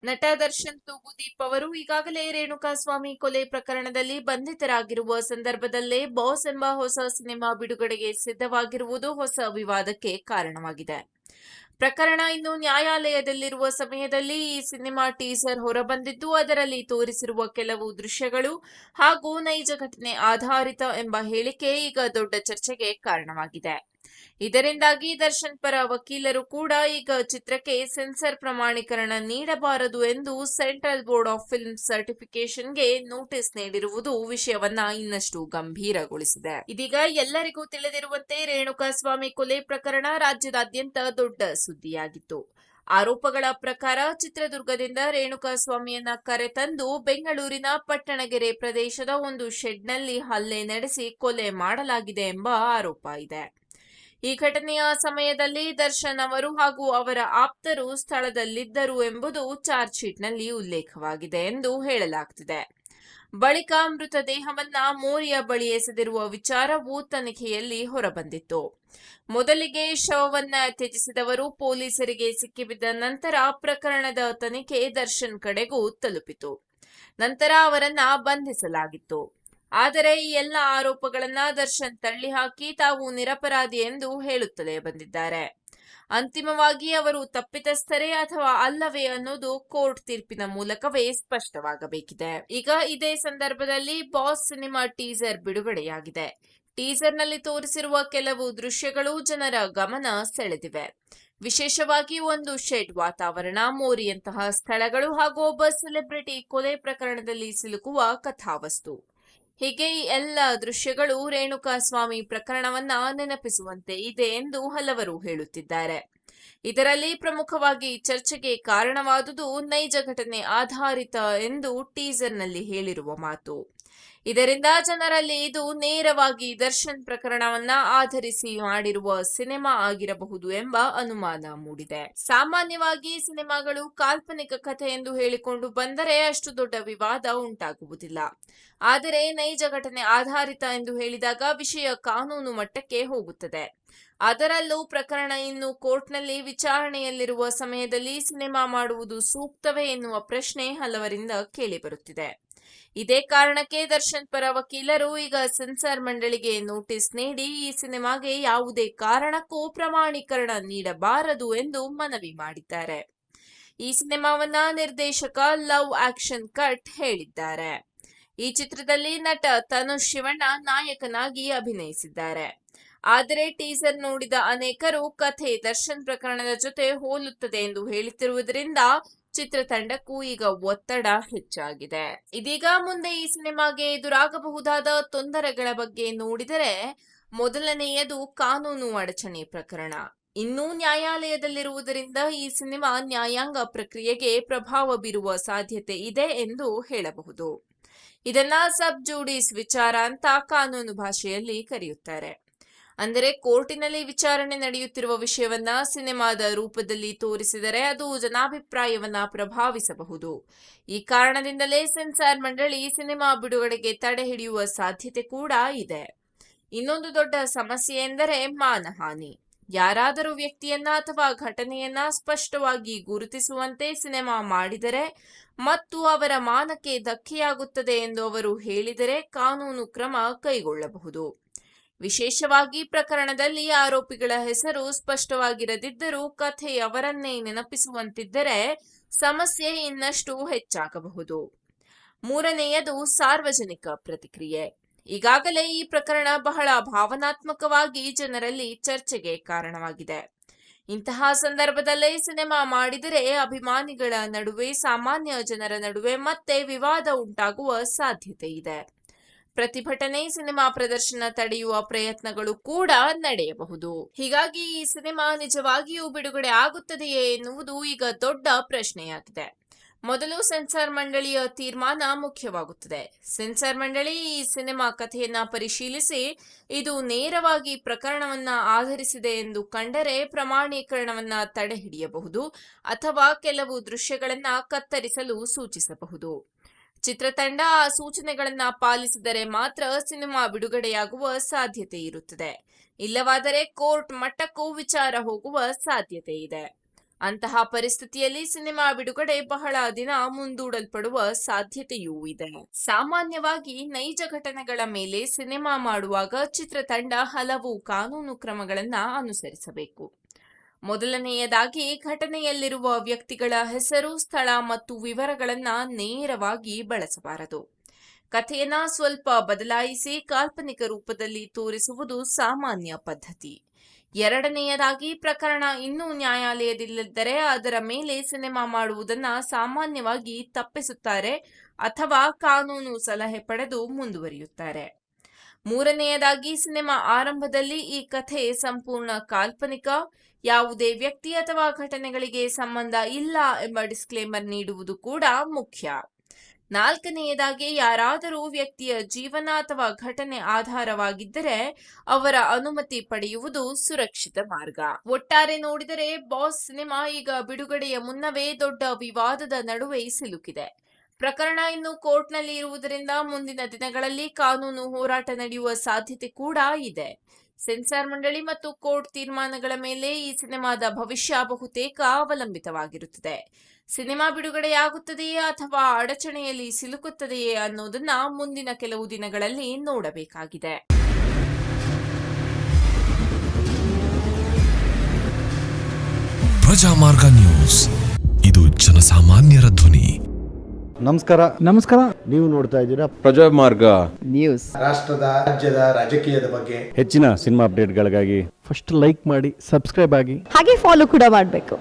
ನಟ ದರ್ಶನ್ ತೂಗುದೀಪ್ ಅವರು ಈಗಾಗಲೇ ರೇಣುಕಾಸ್ವಾಮಿ ಕೊಲೆ ಪ್ರಕರಣದಲ್ಲಿ ಬಂಧಿತರಾಗಿರುವ ಸಂದರ್ಭದಲ್ಲೇ ಬಾಸ್ ಎಂಬ ಹೊಸ ಸಿನಿಮಾ ಬಿಡುಗಡೆಗೆ ಸಿದ್ಧವಾಗಿರುವುದು ಹೊಸ ವಿವಾದಕ್ಕೆ ಕಾರಣವಾಗಿದೆ. ಪ್ರಕರಣ ಇನ್ನು ನ್ಯಾಯಾಲಯದಲ್ಲಿರುವ ಸಮಯದಲ್ಲಿ ಈ ಸಿನಿಮಾ ಟೀಸರ್ ಹೊರಬಂದಿದ್ದು, ಅದರಲ್ಲಿ ತೋರಿಸಿರುವ ಕೆಲವು ದೃಶ್ಯಗಳು ಹಾಗೂ ನೈಜ ಘಟನೆ ಆಧಾರಿತ ಎಂಬ ಹೇಳಿಕೆ ಈಗ ದೊಡ್ಡ ಚರ್ಚೆಗೆ ಕಾರಣವಾಗಿದೆ. ಇದರಿಂದಾಗಿ ದರ್ಶನ್ ಪರ ವಕೀಲರು ಕೂಡ ಈಗ ಚಿತ್ರಕ್ಕೆ ಸೆನ್ಸಾರ್ ಪ್ರಮಾಣೀಕರಣ ನೀಡಬಾರದು ಎಂದು ಸೆಂಟ್ರಲ್ ಬೋರ್ಡ್ ಆಫ್ ಫಿಲ್ಮ್ ಸರ್ಟಿಫಿಕೇಶನ್ಗೆ ನೋಟಿಸ್ ನೀಡಿರುವುದು ವಿಷಯವನ್ನ ಇನ್ನಷ್ಟು ಗಂಭೀರಗೊಳಿಸಿದೆ. ಇದೀಗ ಎಲ್ಲರಿಗೂ ತಿಳಿದಿರುವಂತೆ ರೇಣುಕಾಸ್ವಾಮಿ ಕೊಲೆ ಪ್ರಕರಣ ರಾಜ್ಯದಾದ್ಯಂತ ದೊಡ್ಡ ಸುದ್ದಿಯಾಗಿತ್ತು. ಆರೋಪಗಳ ಪ್ರಕಾರ ಚಿತ್ರದುರ್ಗದಿಂದ ರೇಣುಕಾಸ್ವಾಮಿಯನ್ನ ಕರೆತಂದು ಬೆಂಗಳೂರಿನ ಪಟ್ಟಣಗೆರೆ ಪ್ರದೇಶದ ಒಂದು ಶೆಡ್ನಲ್ಲಿ ಹಲ್ಲೆ ನಡೆಸಿ ಕೊಲೆ ಮಾಡಲಾಗಿದೆ ಎಂಬ ಆರೋಪ ಇದೆ. ಈ ಘಟನೆಯ ಸಮಯದಲ್ಲಿ ದರ್ಶನ್ ಅವರು ಹಾಗೂ ಅವರ ಆಪ್ತರು ಸ್ಥಳದಲ್ಲಿದ್ದರು ಎಂಬುದು ಚಾರ್ಜ್ ಶೀಟ್ನಲ್ಲಿ ಉಲ್ಲೇಖವಾಗಿದೆ ಎಂದು ಹೇಳಲಾಗುತ್ತಿದೆ. ಬಳಿಕ ಮೃತದೇಹವನ್ನ ಮೋರಿಯ ಬಳಿ ಎಸೆದಿರುವ ವಿಚಾರವು ತನಿಖೆಯಲ್ಲಿ ಹೊರಬಂದಿತ್ತು. ಮೊದಲಿಗೆ ಶವವನ್ನ ತ್ಯಜಿಸಿದವರು ಪೊಲೀಸರಿಗೆ ಸಿಕ್ಕಿಬಿದ್ದ ನಂತರ ಪ್ರಕರಣದ ತನಿಖೆ ದರ್ಶನ್ ಕಡೆಗೂ ತಲುಪಿತು. ನಂತರ ಅವರನ್ನ ಬಂಧಿಸಲಾಗಿತ್ತು. ಆದರೆ ಈ ಎಲ್ಲ ಆರೋಪಗಳನ್ನ ದರ್ಶನ್ ತಳ್ಳಿಹಾಕಿ ತಾವು ನಿರಪರಾಧಿ ಎಂದು ಹೇಳುತ್ತಲೇ ಬಂದಿದ್ದಾರೆ. ಅಂತಿಮವಾಗಿ ಅವರು ತಪ್ಪಿತಸ್ಥರೇ ಅಥವಾ ಅಲ್ಲವೇ ಅನ್ನೋದು ಕೋರ್ಟ್ ತೀರ್ಪಿನ ಮೂಲಕವೇ ಸ್ಪಷ್ಟವಾಗಬೇಕಿದೆ. ಈಗ ಇದೇ ಸಂದರ್ಭದಲ್ಲಿ ಬಾಸ್ ಸಿನಿಮಾ ಟೀಸರ್ ಬಿಡುಗಡೆಯಾಗಿದೆ. ಟೀಸರ್ನಲ್ಲಿ ತೋರಿಸಿರುವ ಕೆಲವು ದೃಶ್ಯಗಳು ಜನರ ಗಮನ ಸೆಳೆದಿವೆ. ವಿಶೇಷವಾಗಿ ಒಂದು ಶೆಡ್ ವಾತಾವರಣ, ಮೋರಿಯಂತಹ ಸ್ಥಳಗಳು ಹಾಗೂ ಒಬ್ಬ ಸೆಲೆಬ್ರಿಟಿ ಕೊಲೆ ಪ್ರಕರಣದಲ್ಲಿ ಸಿಲುಕುವ ಕಥಾವಸ್ತು. ಹೀಗೆ ಈ ಎಲ್ಲ ದೃಶ್ಯಗಳು ರೇಣುಕಾಸ್ವಾಮಿ ಪ್ರಕರಣವನ್ನ ನೆನಪಿಸುವಂತೆ ಇದೆ ಎಂದು ಹಲವರು ಹೇಳುತ್ತಿದ್ದಾರೆ. ಇದರಲ್ಲಿ ಪ್ರಮುಖವಾಗಿ ಚರ್ಚೆಗೆ ಕಾರಣವಾದುದು ನೈಜ ಘಟನೆ ಆಧಾರಿತ ಎಂದು ಟೀಸರ್ನಲ್ಲಿ ಹೇಳಿರುವ ಮಾತು. ಇದರಿಂದ ಜನರಲ್ಲಿ ಇದು ನೇರವಾಗಿ ದರ್ಶನ್ ಪ್ರಕರಣವನ್ನ ಆಧರಿಸಿ ಮಾಡಿರುವ ಸಿನಿಮಾ ಆಗಿರಬಹುದು ಎಂಬ ಅನುಮಾನ ಮೂಡಿದೆ. ಸಾಮಾನ್ಯವಾಗಿ ಸಿನಿಮಾಗಳು ಕಾಲ್ಪನಿಕ ಕಥೆ ಎಂದು ಹೇಳಿಕೊಂಡು ಬಂದರೆ ಅಷ್ಟು ದೊಡ್ಡ ವಿವಾದ ಉಂಟಾಗುವುದಿಲ್ಲ. ಆದರೆ ನೈಜ ಘಟನೆ ಆಧಾರಿತ ಎಂದು ಹೇಳಿದಾಗ ವಿಷಯ ಕಾನೂನು ಮಟ್ಟಕ್ಕೆ ಹೋಗುತ್ತದೆ. ಅದರಲ್ಲೂ ಪ್ರಕರಣ ಇನ್ನು ಕೋರ್ಟ್ನಲ್ಲಿ ವಿಚಾರಣೆಯಲ್ಲಿರುವ ಸಮಯದಲ್ಲಿ ಸಿನಿಮಾ ಮಾಡುವುದು ಸೂಕ್ತವೇ ಎನ್ನುವ ಪ್ರಶ್ನೆ ಹಲವರಿಂದ ಕೇಳಿಬರುತ್ತಿದೆ. ಇದೇ ಕಾರಣಕ್ಕೆ ದರ್ಶನ್ ಪರ ವಕೀಲರು ಈಗ ಸೆನ್ಸಾರ್ ಮಂಡಳಿಗೆ ನೋಟಿಸ್ ನೀಡಿ ಈ ಸಿನಿಮಾಗೆ ಯಾವುದೇ ಕಾರಣಕ್ಕೂ ಪ್ರಮಾಣೀಕರಣ ನೀಡಬಾರದು ಎಂದು ಮನವಿ ಮಾಡಿದ್ದಾರೆ. ಈ ಸಿನಿಮಾವನ್ನ ನಿರ್ದೇಶಕ ಲವ್ ಆಕ್ಷನ್ ಕಟ್ ಹೇಳಿದ್ದಾರೆ. ಈ ಚಿತ್ರದಲ್ಲಿ ನಟ ತನುಷ್ ಶಿವಣ್ಣ ನಾಯಕನಾಗಿ ಅಭಿನಯಿಸಿದ್ದಾರೆ. ಆದರೆ ಟೀಸರ್ ನೋಡಿದ ಅನೇಕರು ಕಥೆ ದರ್ಶನ್ ಪ್ರಕರಣದ ಜೊತೆ ಹೋಲುತ್ತದೆ ಎಂದು ಹೇಳುತ್ತಿರುವುದರಿಂದ ಚಿತ್ರತಂಡಕ್ಕೂ ಈಗ ಒತ್ತಡ ಹೆಚ್ಚಾಗಿದೆ. ಇದೀಗ ಮುಂದೆ ಈ ಸಿನಿಮಾಗೆ ಎದುರಾಗಬಹುದಾದ ತೊಂದರೆಗಳ ಬಗ್ಗೆ ನೋಡಿದರೆ ಮೊದಲನೆಯದು ಕಾನೂನು ಅಡಚಣೆ ಪ್ರಕರಣ. ಇನ್ನೂ ನ್ಯಾಯಾಲಯದಲ್ಲಿರುವುದರಿಂದ ಈ ಸಿನಿಮಾ ನ್ಯಾಯಾಂಗ ಪ್ರಕ್ರಿಯೆಗೆ ಪ್ರಭಾವ ಬೀರುವ ಸಾಧ್ಯತೆ ಇದೆ ಎಂದು ಹೇಳಬಹುದು. ಇದನ್ನ ಸಬ್ ಜೂಡಿಸ್ ವಿಚಾರ ಅಂತ ಕಾನೂನು ಭಾಷೆಯಲ್ಲಿ ಕರೆಯುತ್ತಾರೆ. ಅಂದರೆ ಕೋರ್ಟಿನಲ್ಲಿ ವಿಚಾರಣೆ ನಡೆಯುತ್ತಿರುವ ವಿಷಯವನ್ನ ಸಿನಿಮಾದ ರೂಪದಲ್ಲಿ ತೋರಿಸಿದರೆ ಅದು ಜನಾಭಿಪ್ರಾಯವನ್ನ ಪ್ರಭಾವಿಸಬಹುದು. ಈ ಕಾರಣದಿಂದಲೇ ಸೆನ್ಸಾರ್ ಮಂಡಳಿ ಸಿನಿಮಾ ಬಿಡುಗಡೆಗೆ ತಡೆ ಹಿಡಿಯುವ ಸಾಧ್ಯತೆ ಕೂಡ ಇದೆ. ಇನ್ನೊಂದು ದೊಡ್ಡ ಸಮಸ್ಯೆ ಎಂದರೆ ಮಾನಹಾನಿ. ಯಾರಾದರೂ ವ್ಯಕ್ತಿಯನ್ನ ಅಥವಾ ಘಟನೆಯನ್ನ ಸ್ಪಷ್ಟವಾಗಿ ಗುರುತಿಸುವಂತೆ ಸಿನಿಮಾ ಮಾಡಿದರೆ ಮತ್ತು ಅವರ ಮಾನಕ್ಕೆ ಧಕ್ಕೆಯಾಗುತ್ತದೆ ಎಂದು ಅವರು ಹೇಳಿದರೆ ಕಾನೂನು ಕ್ರಮ ಕೈಗೊಳ್ಳಬಹುದು. ವಿಶೇಷವಾಗಿ ಪ್ರಕರಣದಲ್ಲಿ ಆರೋಪಿಗಳ ಹೆಸರು ಸ್ಪಷ್ಟವಾಗಿರದಿದ್ದರೂ ಕಥೆ ಅವರನ್ನೇ ನೆನಪಿಸುವಂತಿದ್ದರೆ ಸಮಸ್ಯೆ ಇನ್ನಷ್ಟು ಹೆಚ್ಚಾಗಬಹುದು. ಮೂರನೆಯದು ಸಾರ್ವಜನಿಕ ಪ್ರತಿಕ್ರಿಯೆ. ಈಗಾಗಲೇ ಈ ಪ್ರಕರಣ ಬಹಳ ಭಾವನಾತ್ಮಕವಾಗಿ ಜನರಲ್ಲಿ ಚರ್ಚೆಗೆ ಕಾರಣವಾಗಿದೆ. ಇಂತಹ ಸಂದರ್ಭದಲ್ಲೇ ಸಿನಿಮಾ ಮಾಡಿದರೆ ಅಭಿಮಾನಿಗಳ ನಡುವೆ, ಸಾಮಾನ್ಯ ಜನರ ನಡುವೆ ಮತ್ತೆ ವಿವಾದ ಉಂಟಾಗುವ ಸಾಧ್ಯತೆ ಇದೆ. ಪ್ರತಿಭಟನೆ, ಸಿನಿಮಾ ಪ್ರದರ್ಶನ ತಡೆಯುವ ಪ್ರಯತ್ನಗಳು ಕೂಡ ನಡೆಯಬಹುದು. ಹೀಗಾಗಿ ಈ ಸಿನಿಮಾ ನಿಜವಾಗಿಯೂ ಬಿಡುಗಡೆ ಆಗುತ್ತದೆಯೇ ಎನ್ನುವುದು ಈಗ ದೊಡ್ಡ ಪ್ರಶ್ನೆಯಾಗಿದೆ. ಮೊದಲು ಸೆನ್ಸಾರ್ ಮಂಡಳಿಯ ತೀರ್ಮಾನ ಮುಖ್ಯವಾಗುತ್ತದೆ. ಸೆನ್ಸಾರ್ ಮಂಡಳಿ ಈ ಸಿನಿಮಾ ಕಥೆಯನ್ನ ಪರಿಶೀಲಿಸಿ ಇದು ನೇರವಾಗಿ ಪ್ರಕರಣವನ್ನ ಆಧರಿಸಿದೆ ಎಂದು ಕಂಡರೆ ಪ್ರಮಾಣೀಕರಣವನ್ನ ತಡೆಹಿಡಿಯಬಹುದು ಅಥವಾ ಕೆಲವು ದೃಶ್ಯಗಳನ್ನ ಕತ್ತರಿಸಲು ಸೂಚಿಸಬಹುದು. ಚಿತ್ರತಂಡ ಆ ಸೂಚನೆಗಳನ್ನ ಪಾಲಿಸಿದರೆ ಮಾತ್ರ ಸಿನಿಮಾ ಬಿಡುಗಡೆಯಾಗುವ ಸಾಧ್ಯತೆ ಇರುತ್ತದೆ. ಇಲ್ಲವಾದರೆ ಕೋರ್ಟ್ ಮಟ್ಟಕ್ಕೂ ವಿಚಾರ ಹೋಗುವ ಸಾಧ್ಯತೆ ಇದೆ. ಅಂತಹ ಪರಿಸ್ಥಿತಿಯಲ್ಲಿ ಸಿನಿಮಾ ಬಿಡುಗಡೆ ಬಹಳ ದಿನ ಮುಂದೂಡಲ್ಪಡುವ ಸಾಧ್ಯತೆಯೂ ಇದೆ. ಸಾಮಾನ್ಯವಾಗಿ ನೈಜ ಘಟನೆಗಳ ಮೇಲೆ ಸಿನಿಮಾ ಮಾಡುವಾಗ ಚಿತ್ರತಂಡ ಹಲವು ಕಾನೂನು ಕ್ರಮಗಳನ್ನು ಅನುಸರಿಸಬೇಕು. ಮೊದಲನೆಯದಾಗಿ, ಘಟನೆಯಲ್ಲಿರುವ ವ್ಯಕ್ತಿಗಳ ಹೆಸರು, ಸ್ಥಳ ಮತ್ತು ವಿವರಗಳನ್ನು ನೇರವಾಗಿ ಬಳಸಬಾರದು. ಕಥೆಯನ್ನ ಸ್ವಲ್ಪ ಬದಲಾಯಿಸಿ ಕಾಲ್ಪನಿಕ ರೂಪದಲ್ಲಿ ತೋರಿಸುವುದು ಸಾಮಾನ್ಯ ಪದ್ಧತಿ. ಎರಡನೆಯದಾಗಿ, ಪ್ರಕರಣ ಇನ್ನೂ ನ್ಯಾಯಾಲಯದಲ್ಲಿದ್ದರೆ ಅದರ ಮೇಲೆ ಸಿನಿಮಾ ಮಾಡುವುದನ್ನು ಸಾಮಾನ್ಯವಾಗಿ ತಪ್ಪಿಸುತ್ತಾರೆ ಅಥವಾ ಕಾನೂನು ಸಲಹೆ ಪಡೆದು ಮುಂದುವರಿಯುತ್ತಾರೆ. ಮೂರನೆಯದಾಗಿ, ಸಿನಿಮಾ ಆರಂಭದಲ್ಲಿ ಈ ಕಥೆ ಸಂಪೂರ್ಣ ಕಾಲ್ಪನಿಕ, ಯಾವುದೇ ವ್ಯಕ್ತಿ ಅಥವಾ ಘಟನೆಗಳಿಗೆ ಸಂಬಂಧ ಇಲ್ಲ ಎಂಬ ಡಿಸ್ಕ್ಲೇಮರ್ ನೀಡುವುದು ಕೂಡ ಮುಖ್ಯ. ನಾಲ್ಕನೆಯದಾಗಿ, ಯಾರಾದರೂ ವ್ಯಕ್ತಿಯ ಜೀವನ ಅಥವಾ ಘಟನೆ ಆಧಾರವಾಗಿದ್ದರೆ ಅವರ ಅನುಮತಿ ಪಡೆಯುವುದು ಸುರಕ್ಷಿತ ಮಾರ್ಗ. ಒಟ್ಟಾರೆ ನೋಡಿದರೆ ಬಾಸ್ ಸಿನಿಮಾ ಈಗ ಬಿಡುಗಡೆಯ ಮುನ್ನವೇ ದೊಡ್ಡ ವಿವಾದದ ನಡುವೆ ಸಿಲುಕಿದೆ. ಪ್ರಕರಣ ಇನ್ನು ಕೋರ್ಟ್ನಲ್ಲಿ ಇರುವುದರಿಂದ ಮುಂದಿನ ದಿನಗಳಲ್ಲಿ ಕಾನೂನು ಹೋರಾಟ ನಡೆಯುವ ಸಾಧ್ಯತೆ ಕೂಡ ಇದೆ. ಸೆನ್ಸಾರ್ ಮಂಡಳಿ ಮತ್ತು ಕೋರ್ಟ್ ತೀರ್ಮಾನಗಳ ಮೇಲೆ ಈ ಸಿನಿಮಾದ ಭವಿಷ್ಯ ಬಹುತೇಕ ಅವಲಂಬಿತವಾಗಿರುತ್ತದೆ. ಸಿನಿಮಾ ಬಿಡುಗಡೆಯಾಗುತ್ತದೆಯೇ ಅಥವಾ ಅಡಚಣೆಯಲ್ಲಿ ಸಿಲುಕುತ್ತದೆಯೇ ಅನ್ನೋದನ್ನ ಮುಂದಿನ ಕೆಲವು ದಿನಗಳಲ್ಲಿ ನೋಡಬೇಕಾಗಿದೆ. ಪ್ರಜಾಮಾರ್ಗ ನ್ಯೂಸ್, ಇದು ಜನಸಾಮಾನ್ಯರ ಧ್ವನಿ. ನಮಸ್ಕಾರ. ನೀವು ನೋಡ್ತಾ ಇದ್ದೀರಾ ಪ್ರಜಾಮಾರ್ಗ ನ್ಯೂಸ್. ರಾಷ್ಟ್ರದ, ರಾಜ್ಯದ, ರಾಜಕೀಯದ ಬಗ್ಗೆ ಹೆಚ್ಚಿನ ಸಿನಿಮಾ ಅಪ್ಡೇಟ್ಗಳಿಗಾಗಿ ಫಸ್ಟ್ ಲೈಕ್ ಮಾಡಿ, ಸಬ್ಸ್ಕ್ರೈಬ್ ಆಗಿ, ಹಾಗೆ ಫಾಲೋ ಕೂಡ ಮಾಡಬೇಕು.